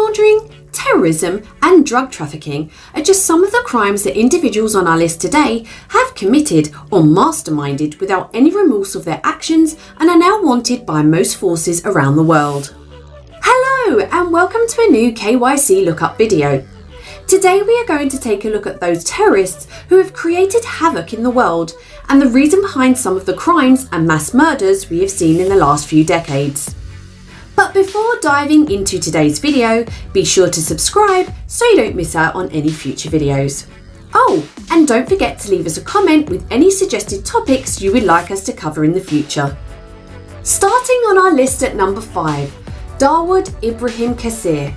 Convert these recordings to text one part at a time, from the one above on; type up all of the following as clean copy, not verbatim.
laundering, terrorism and drug trafficking are just some of the crimes that individuals on our list today have committed or masterminded without any remorse of their actions and are now wanted by most forces around the world. Hello and welcome to a new KYC lookup video. Today we are going to take a look at those terrorists who have created havoc in the world and the reason behind some of the crimes and mass murders we have seen in the last few decades. But before diving into today's video, be sure to subscribe so you don't miss out on any future videos. Oh, and don't forget to leave us a comment with any suggested topics you would like us to cover in the future. Starting on our list at number 5, Dawood Ibrahim Kassir.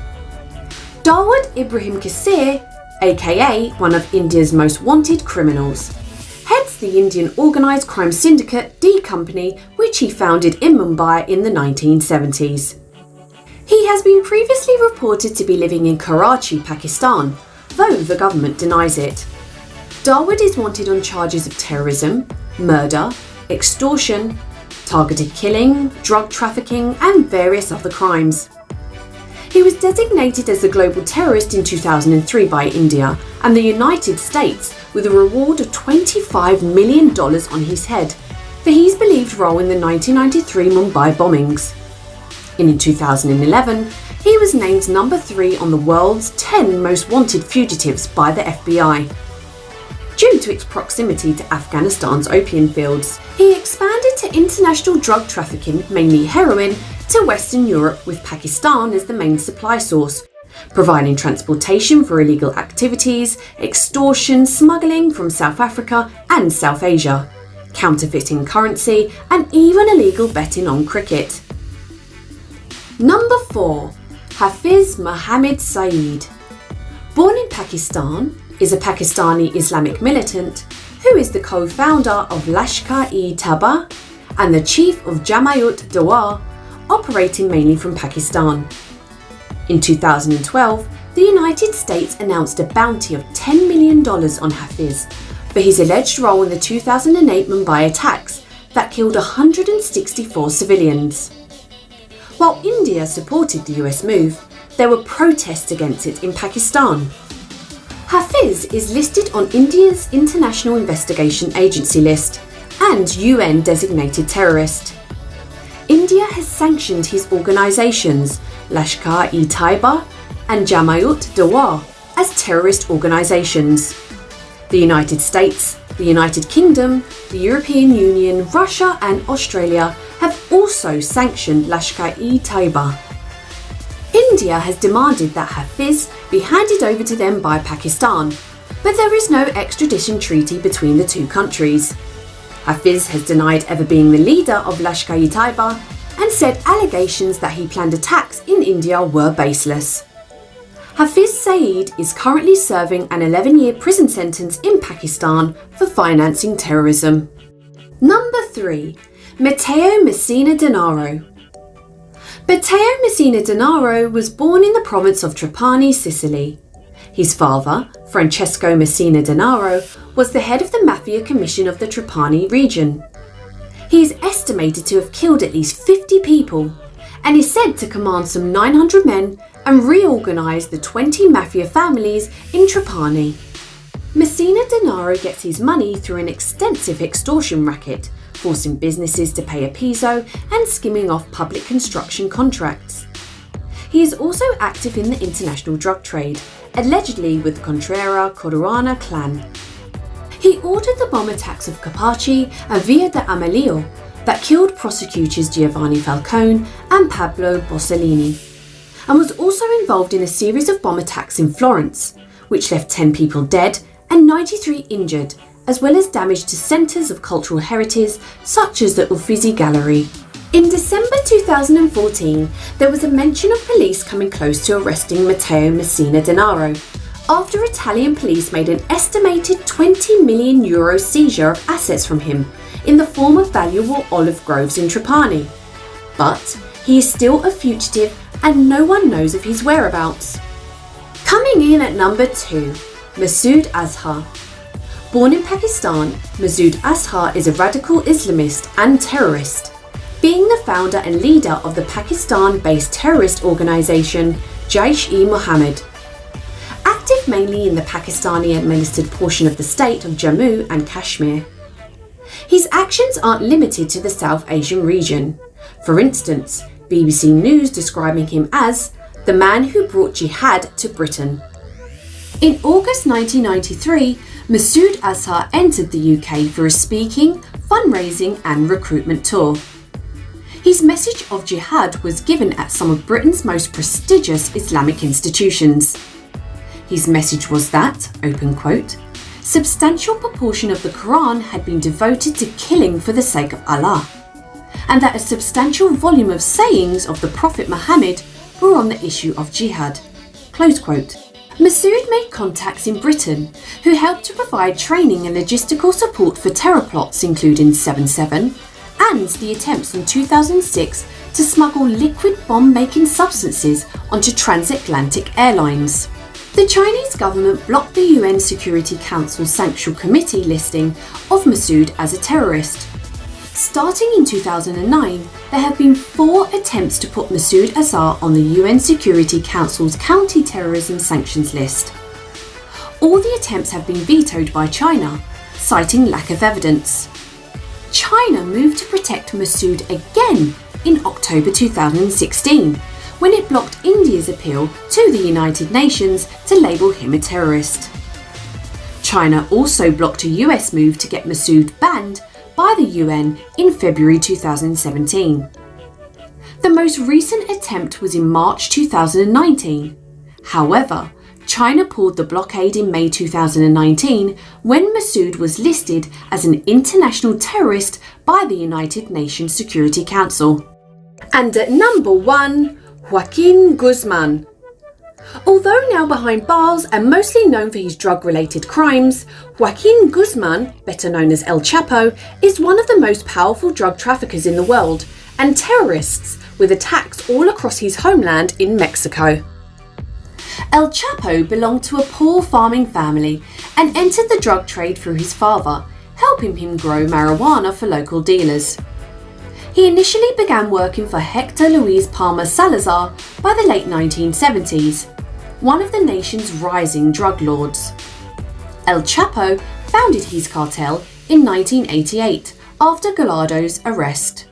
Dawood Ibrahim Kassir, aka one of India's most wanted criminals, heads the Indian organised crime syndicate D Company, which he founded in Mumbai in the 1970s. He has been previously reported to be living in Karachi, Pakistan, though the government denies it. Dawood is wanted on charges of terrorism, murder, extortion, targeted killing, drug trafficking and various other crimes. He was designated as a global terrorist in 2003 by India and the United States with a reward of $25 million on his head for his believed role in the 1993 Mumbai bombings. In 2011, he was named number 3 on the world's 10 most wanted fugitives by the FBI. Due to its proximity to Afghanistan's opium fields, he expanded to international drug trafficking, mainly heroin, to Western Europe with Pakistan as the main supply source, providing transportation for illegal activities, extortion, smuggling from South Africa and South Asia, counterfeiting currency and even illegal betting on cricket. Number 4. Hafiz Mohammed Saeed. Born in Pakistan, is a Pakistani Islamic militant who is the co-founder of Lashkar-e-Taiba and the chief of Jamaat-Dawood, operating mainly from Pakistan. In 2012, the United States announced a bounty of $10 million on Hafiz for his alleged role in the 2008 Mumbai attacks that killed 164 civilians. While India supported the US move, there were protests against it in Pakistan. Hafiz is listed on India's International Investigation Agency list and UN designated terrorist. India has sanctioned his organisations, Lashkar-e-Taiba and Jamaat-Dawood, as terrorist organisations. The United States, the United Kingdom, the European Union, Russia and Australia have also sanctioned Lashkar-e-Taiba. India has demanded that Hafiz be handed over to them by Pakistan, but there is no extradition treaty between the two countries. Hafiz has denied ever being the leader of Lashkar-e-Taiba and said allegations that he planned attacks in India were baseless. Hafiz Saeed is currently serving an 11-year prison sentence in Pakistan for financing terrorism. Number 3. Matteo Messina. Matteo Messina was born in the province of Trapani, Sicily. His father, Francesco Messina Denaro, was the head of the Mafia Commission of the Trapani region. He is estimated to have killed at least 50 people and is said to command some 900 men and reorganised the 20 mafia families in Trapani. Messina Denaro gets his money through an extensive extortion racket, forcing businesses to pay a piso and skimming off public construction contracts. He is also active in the international drug trade, allegedly with the CONTRERA-CARUANA clan. He ordered the bomb attacks of Capaci and Via d'Amelio that killed prosecutors Giovanni Falcone and Pablo Borsellino, and was also involved in a series of bomb attacks in Florence, which left 10 people dead and 93 injured, as well as damage to centres of cultural heritage such as the Uffizi Gallery. In December 2014, there was a mention of police coming close to arresting Matteo Messina after Italian police made an estimated €20 million seizure of assets from him in the form of valuable olive groves in Trapani. But he is still a fugitive and no one knows of his whereabouts. Coming in at number 2, Masood Azhar. Born in Pakistan, Masood Azhar is a radical Islamist and terrorist, being the founder and leader of the Pakistan-based terrorist organisation Jaish-e-Mohammed. Active mainly in the Pakistani-administered portion of the state of Jammu and Kashmir. His actions aren't limited to the South Asian region. For instance, BBC News describing him as the man who brought jihad to Britain. In August 1993, Masood Azhar entered the UK for a speaking, fundraising and recruitment tour. His message of jihad was given at some of Britain's most prestigious Islamic institutions. His message was that, open quote, substantial proportion of the Quran had been devoted to killing for the sake of Allah, and that a substantial volume of sayings of the Prophet Muhammad were on the issue of jihad. Close quote. Masood made contacts in Britain, who helped to provide training and logistical support for terror plots including 7/7 and the attempts in 2006 to smuggle liquid bomb-making substances onto transatlantic airlines. The Chinese government blocked the UN Security Council's Sanctuary Committee listing of Masood as a terrorist. Starting in 2009, there have been 4 attempts to put Masood Azhar on the UN Security Council's counter-terrorism sanctions list. All the attempts have been vetoed by China, citing lack of evidence. China moved to protect Masood again in October 2016, when it blocked India's appeal to the United Nations to label him a terrorist. China also blocked a US move to get Masood banned by the UN in February 2017. The most recent attempt was in March 2019. However, China pulled the blockade in May 2019 when Masood was listed as an international terrorist by the United Nations Security Council. And at number 1, Joaquín Guzmán. Although now behind bars and mostly known for his drug-related crimes, Joaquín Guzmán, better known as El Chapo, is one of the most powerful drug traffickers in the world and terrorists, with attacks all across his homeland in Mexico. El Chapo belonged to a poor farming family and entered the drug trade through his father, helping him grow marijuana for local dealers. He initially began working for Hector Luis Palma Salazar by the late 1970s, one of the nation's rising drug lords. El Chapo founded his cartel in 1988 after Gallardo's arrest.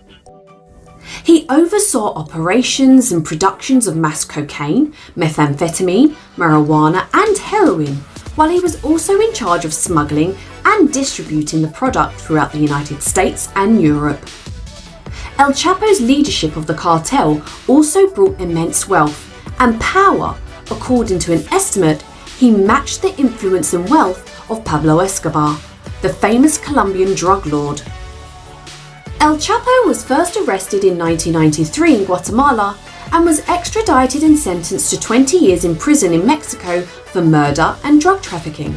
He oversaw operations and productions of mass cocaine, methamphetamine, marijuana and heroin, while he was also in charge of smuggling and distributing the product throughout the United States and Europe. El Chapo's leadership of the cartel also brought immense wealth and power. According to an estimate, he matched the influence and wealth of Pablo Escobar, the famous Colombian drug lord. El Chapo was first arrested in 1993 in Guatemala and was extradited and sentenced to 20 years in prison in Mexico for murder and drug trafficking.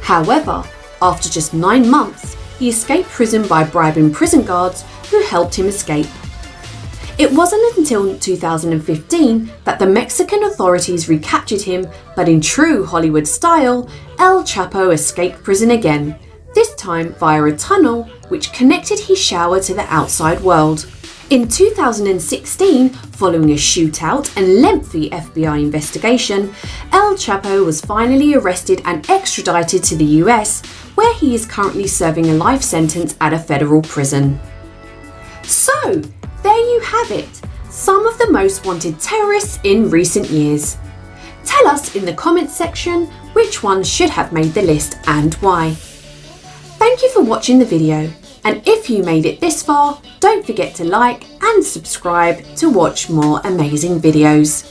However, after just 9 months, he escaped prison by bribing prison guards who helped him escape. It wasn't until 2015 that the Mexican authorities recaptured him, but in true Hollywood style, El Chapo escaped prison again, this time via a tunnel which connected his shower to the outside world. In 2016, following a shootout and lengthy FBI investigation, El Chapo was finally arrested and extradited to the US, where he is currently serving a life sentence at a federal prison. So, there you have it, some of the most wanted terrorists in recent years. Tell us in the comments section which ones should have made the list and why. Thank you for watching the video, and if you made it this far, don't forget to like and subscribe to watch more amazing videos.